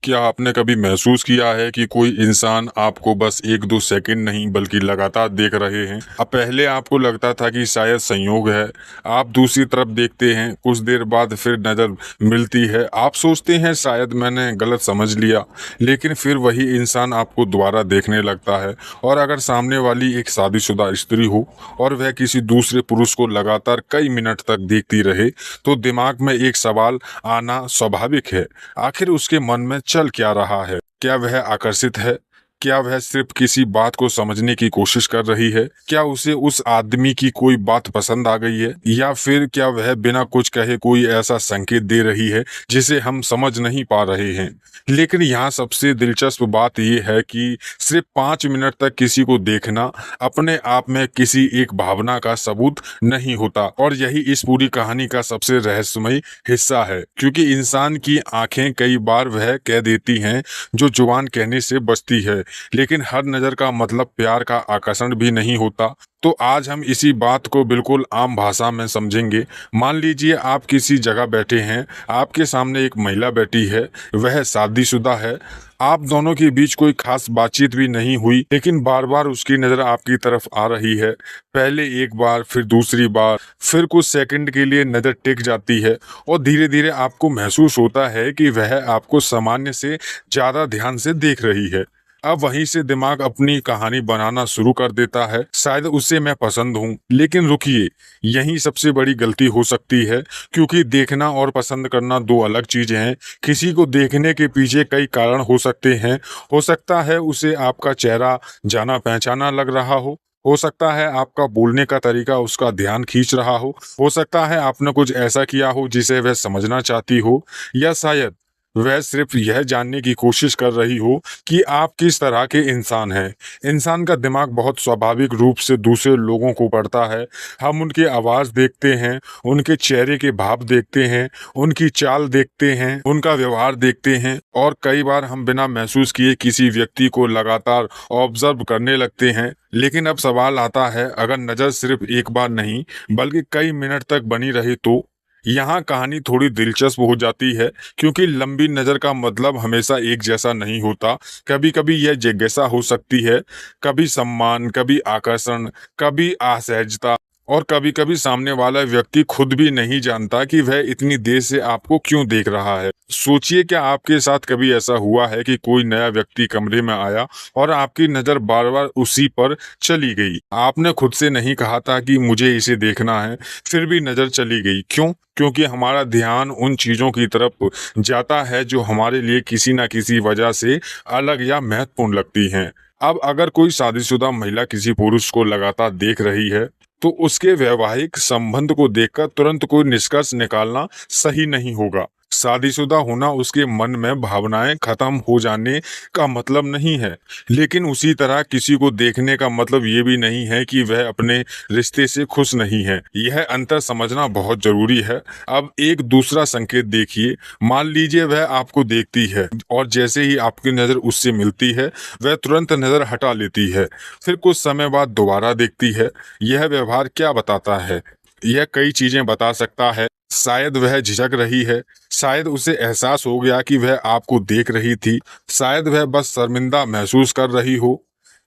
क्या आपने कभी महसूस किया है कि कोई इंसान आपको बस 1-2 सेकंड नहीं बल्कि लगातार देख रहे हैं? अब पहले आपको लगता था कि शायद संयोग है। आप दूसरी तरफ देखते हैं, कुछ देर बाद फिर नज़र मिलती है। आप सोचते हैं शायद मैंने गलत समझ लिया, लेकिन फिर वही इंसान आपको दोबारा देखने लगता है। और अगर सामने वाली एक शादीशुदा स्त्री हो और वह किसी दूसरे पुरुष को लगातार कई मिनट तक देखती रहे, तो दिमाग में एक सवाल आना स्वाभाविक है। आखिर उसके मन में चल क्या रहा है? क्या वह आकर्षित है? क्या वह सिर्फ किसी बात को समझने की कोशिश कर रही है? क्या उसे उस आदमी की कोई बात पसंद आ गई है, या फिर क्या वह बिना कुछ कहे कोई ऐसा संकेत दे रही है जिसे हम समझ नहीं पा रहे हैं? लेकिन यहाँ सबसे दिलचस्प बात यह है कि सिर्फ 5 मिनट तक किसी को देखना अपने आप में किसी एक भावना का सबूत नहीं होता, और यही इस पूरी कहानी का सबसे रहस्यमय हिस्सा है, क्योंकि इंसान की आंखें कई बार वह कह देती हैं जो जुबान कहने से बचती है। लेकिन हर नज़र का मतलब प्यार का आकर्षण भी नहीं होता। तो आज हम इसी बात को बिल्कुल आम भाषा में समझेंगे। मान लीजिए आप किसी जगह बैठे हैं, आपके सामने एक महिला बैठी है, वह शादीशुदा है। आप दोनों के बीच कोई खास बातचीत भी नहीं हुई, लेकिन बार बार उसकी नज़र आपकी तरफ आ रही है। पहले एक बार, फिर दूसरी बार, फिर कुछ सेकंड के लिए नज़र टिक जाती है, और धीरे धीरे आपको महसूस होता है कि वह आपको सामान्य से ज़्यादा ध्यान से देख रही है। अब वहीं से दिमाग अपनी कहानी बनाना शुरू कर देता है। शायद उसे मैं पसंद हूँ। लेकिन रुकिए, यही सबसे बड़ी गलती हो सकती है, क्योंकि देखना और पसंद करना दो अलग चीजें हैं। किसी को देखने के पीछे कई कारण हो सकते हैं। हो सकता है उसे आपका चेहरा जाना पहचाना लग रहा हो सकता है आपका बोलने का तरीका उसका ध्यान खींच रहा हो सकता है आपने कुछ ऐसा किया हो जिसे वह समझना चाहती हो, या शायद वह सिर्फ यह जानने की कोशिश कर रही हो कि आप किस तरह के इंसान हैं। इंसान का दिमाग बहुत स्वाभाविक रूप से दूसरे लोगों को पढ़ता है। हम उनकी आवाज़ देखते हैं, उनके चेहरे के भाव देखते हैं, उनकी चाल देखते हैं, उनका व्यवहार देखते हैं, और कई बार हम बिना महसूस किए किसी व्यक्ति को लगातार ऑब्जर्व करने लगते हैं। लेकिन अब सवाल आता है, अगर नज़र सिर्फ एक बार नहीं बल्कि कई मिनट तक बनी रहे तो? यहाँ कहानी थोड़ी दिलचस्प हो जाती है, क्योंकि लंबी नज़र का मतलब हमेशा एक जैसा नहीं होता। कभी कभी यह जिज्ञासा हो सकती है, कभी सम्मान, कभी आकर्षण, कभी असहजता, और कभी कभी सामने वाला व्यक्ति खुद भी नहीं जानता कि वह इतनी देर से आपको क्यों देख रहा है। सोचिए, क्या आपके साथ कभी ऐसा हुआ है कि कोई नया व्यक्ति कमरे में आया और आपकी नज़र बार बार उसी पर चली गई? आपने खुद से नहीं कहा था कि मुझे इसे देखना है, फिर भी नज़र चली गई। क्यों? क्योंकि हमारा ध्यान उन चीज़ों की तरफ जाता है जो हमारे लिए किसी न किसी वजह से अलग या महत्वपूर्ण लगती हैं। अब अगर कोई शादीशुदा महिला किसी पुरुष को लगातार देख रही है, तो उसके वैवाहिक संबंध को देखकर तुरंत कोई निष्कर्ष निकालना सही नहीं होगा। शादीशुदा होना उसके मन में भावनाएं खत्म हो जाने का मतलब नहीं है, लेकिन उसी तरह किसी को देखने का मतलब ये भी नहीं है कि वह अपने रिश्ते से खुश नहीं है। यह अंतर समझना बहुत जरूरी है। अब एक दूसरा संकेत देखिए। मान लीजिए वह आपको देखती है, और जैसे ही आपकी नज़र उससे मिलती है, वह तुरंत नज़र हटा लेती है, फिर कुछ समय बाद दोबारा देखती है। यह व्यवहार क्या बताता है? यह कई चीजें बता सकता है। शायद वह झिझक रही है, शायद उसे एहसास हो गया कि वह आपको देख रही थी, शायद वह बस शर्मिंदा महसूस कर रही हो,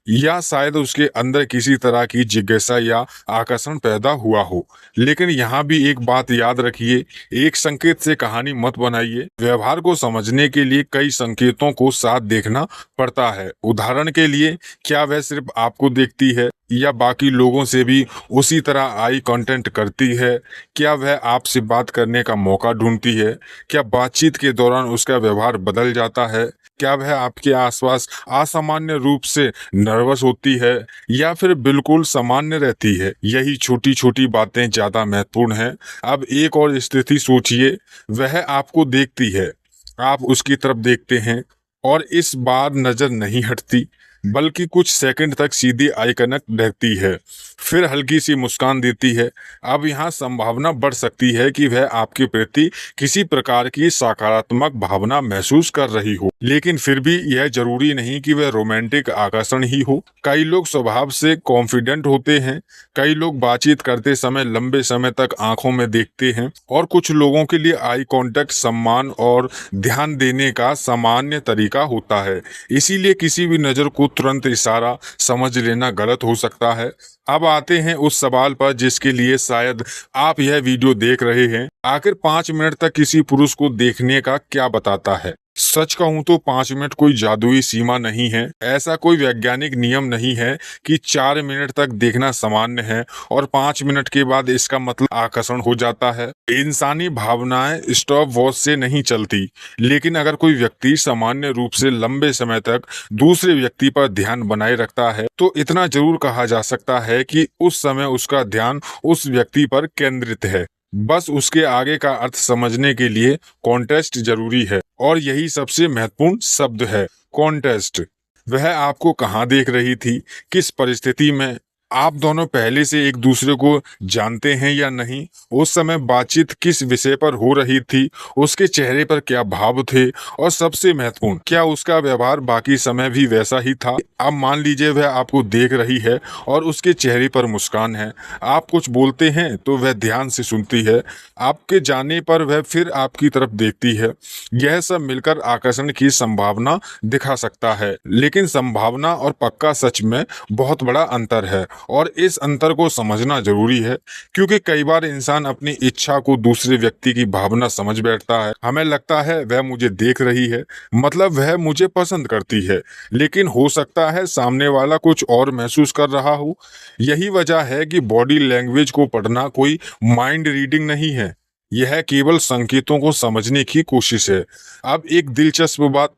या शायद उसके अंदर किसी तरह की जिज्ञासा या आकर्षण पैदा हुआ हो। लेकिन यहाँ भी एक बात याद रखिए, एक संकेत से कहानी मत बनाइए। व्यवहार को समझने के लिए कई संकेतों को साथ देखना पड़ता है। उदाहरण के लिए, क्या वह सिर्फ आपको देखती है, या बाकी लोगों से भी उसी तरह आई कांटेक्ट करती है? क्या वह आपसे बात करने का मौका ढूंढती है? क्या बातचीत के दौरान उसका व्यवहार बदल जाता है? क्या वह आपके आसपास असामान्य रूप से नर्वस होती है, या फिर बिल्कुल सामान्य रहती है? यही छोटी छोटी बातें ज्यादा महत्वपूर्ण हैं। अब एक और स्थिति सोचिए, वह आपको देखती है, आप उसकी तरफ देखते हैं, और इस बार नजर नहीं हटती। बल्कि कुछ सेकंड तक सीधी आई कनेक्ट रहती है, फिर हल्की सी मुस्कान देती है। अब यहाँ संभावना बढ़ सकती है कि वह आपके प्रति किसी प्रकार की सकारात्मक भावना महसूस कर रही हो, लेकिन फिर भी यह जरूरी नहीं कि वह रोमांटिक आकर्षण ही हो। कई लोग स्वभाव से कॉन्फिडेंट होते हैं, कई लोग बातचीत करते समय लंबे समय तक आंखों में देखते हैं, और कुछ लोगों के लिए आई कांटेक्ट सम्मान और ध्यान देने का सामान्य तरीका होता है। इसीलिए किसी भी नज़र को तुरंत इशारा समझ लेना गलत हो सकता है। अब आते हैं उस सवाल पर जिसके लिए शायद आप यह वीडियो देख रहे हैं। आखिर 5 मिनट तक किसी पुरुष को देखने का क्या बताता है? सच कहूं तो 5 मिनट कोई जादुई सीमा नहीं है। ऐसा कोई वैज्ञानिक नियम नहीं है कि 4 मिनट तक देखना सामान्य है और 5 मिनट के बाद इसका मतलब आकर्षण हो जाता है। इंसानी भावनाएं स्टॉप वॉच से नहीं चलती, लेकिन अगर कोई व्यक्ति सामान्य रूप से लंबे समय तक दूसरे व्यक्ति पर ध्यान बनाए रखता है तो इतना जरूर कहा जा सकता है कि उस समय उसका ध्यान उस व्यक्ति पर केंद्रित है। बस उसके आगे का अर्थ समझने के लिए कॉन्टेक्स्ट जरूरी है, और यही सबसे महत्वपूर्ण शब्द है, कॉन्टेक्स्ट। वह आपको कहाँ देख रही थी, किस परिस्थिति में, आप दोनों पहले से एक दूसरे को जानते हैं या नहीं, उस समय बातचीत किस विषय पर हो रही थी, उसके चेहरे पर क्या भाव थे, और सबसे महत्वपूर्ण, क्या उसका व्यवहार बाकी समय भी वैसा ही था। अब मान लीजिए वह आपको देख रही है और उसके चेहरे पर मुस्कान है, आप कुछ बोलते हैं तो वह ध्यान से सुनती है, आपके जाने पर वह फिर आपकी तरफ देखती है। यह सब मिलकर आकर्षण की संभावना दिखा सकता है, लेकिन संभावना और पक्का सच में बहुत बड़ा अंतर है, और इस अंतर को समझना जरूरी है, क्योंकि कई बार इंसान अपनी इच्छा को दूसरे व्यक्ति की भावना समझ बैठता है। हमें लगता है वह मुझे देख रही है, मतलब वह मुझे पसंद करती है, लेकिन हो सकता है सामने वाला कुछ और महसूस कर रहा हो। यही वजह है कि बॉडी लैंग्वेज को पढ़ना कोई माइंड रीडिंग नहीं है, यह केवल संकेतों को समझने की कोशिश है। अब एक दिलचस्प बात,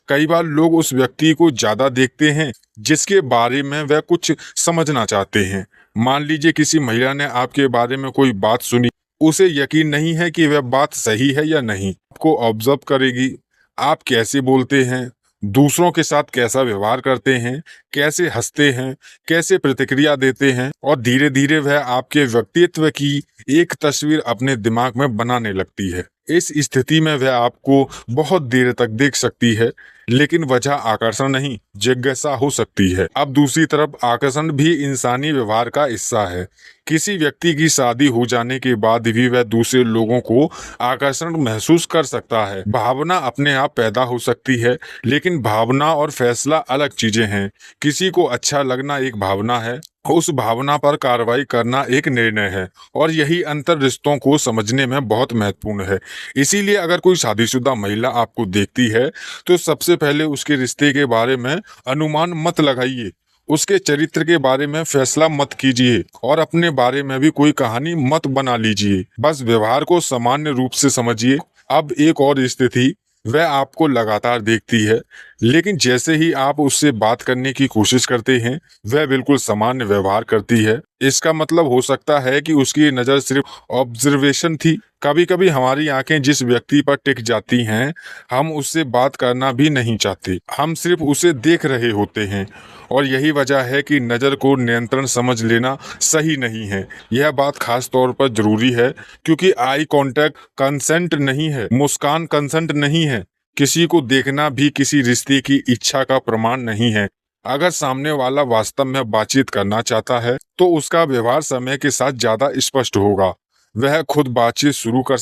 कई बार लोग उस व्यक्ति को ज्यादा देखते हैं जिसके बारे में वह कुछ समझना चाहते हैं। मान लीजिए किसी महिला ने आपके बारे में कोई बात सुनी, उसे यकीन नहीं है कि वह बात सही है या नहीं, आपको ऑब्जर्व करेगी, आप कैसे बोलते हैं, दूसरों के साथ कैसा व्यवहार करते हैं, कैसे हंसते हैं, कैसे प्रतिक्रिया देते हैं, और धीरे धीरे वह आपके व्यक्तित्व की एक तस्वीर अपने दिमाग में बनाने लगती है। इस स्थिति में वह आपको बहुत देर तक देख सकती है, लेकिन वजह आकर्षण नहीं, जिज्ञासा हो सकती है। अब दूसरी तरफ आकर्षण भी इंसानी व्यवहार का हिस्सा है। किसी व्यक्ति की शादी हो जाने के बाद भी वह दूसरे लोगों को आकर्षण महसूस कर सकता है। भावना अपने आप पैदा हो सकती है, लेकिन भावना और फैसला अलग चीजें हैं। किसी को अच्छा लगना एक भावना है, उस भावना पर कार्रवाई करना एक निर्णय है, और यही अंतर रिश्तों को समझने में बहुत महत्वपूर्ण है। इसीलिए अगर कोई शादीशुदा महिला आपको देखती है तो सबसे पहले उसके रिश्ते के बारे में अनुमान मत लगाइए, उसके चरित्र के बारे में फैसला मत कीजिए, और अपने बारे में भी कोई कहानी मत बना लीजिए। बस व्यवहार को सामान्य रूप से समझिए। अब एक और स्थिति, वह आपको लगातार देखती है, लेकिन जैसे ही आप उससे बात करने की कोशिश करते हैं वह बिल्कुल सामान्य व्यवहार करती है। इसका मतलब हो सकता है कि उसकी नज़र सिर्फ ऑब्जर्वेशन थी। कभी कभी हमारी आंखें जिस व्यक्ति पर टिक जाती हैं, हम उससे बात करना भी नहीं चाहते, हम सिर्फ उसे देख रहे होते हैं। और यही वजह है कि नज़र को नियंत्रण समझ लेना सही नहीं है। यह बात खास तौर पर जरूरी है, क्योंकि आई कांटेक्ट कंसेंट नहीं है, मुस्कान कंसेंट नहीं है, किसी को देखना भी किसी रिश्ते की इच्छा का प्रमाण नहीं है। अगर सामने वाला वास्तव में बातचीत करना चाहता है तो उसका व्यवहार समय के साथ ज्यादा स्पष्ट होगा। वह खुद बातचीत शुरू कर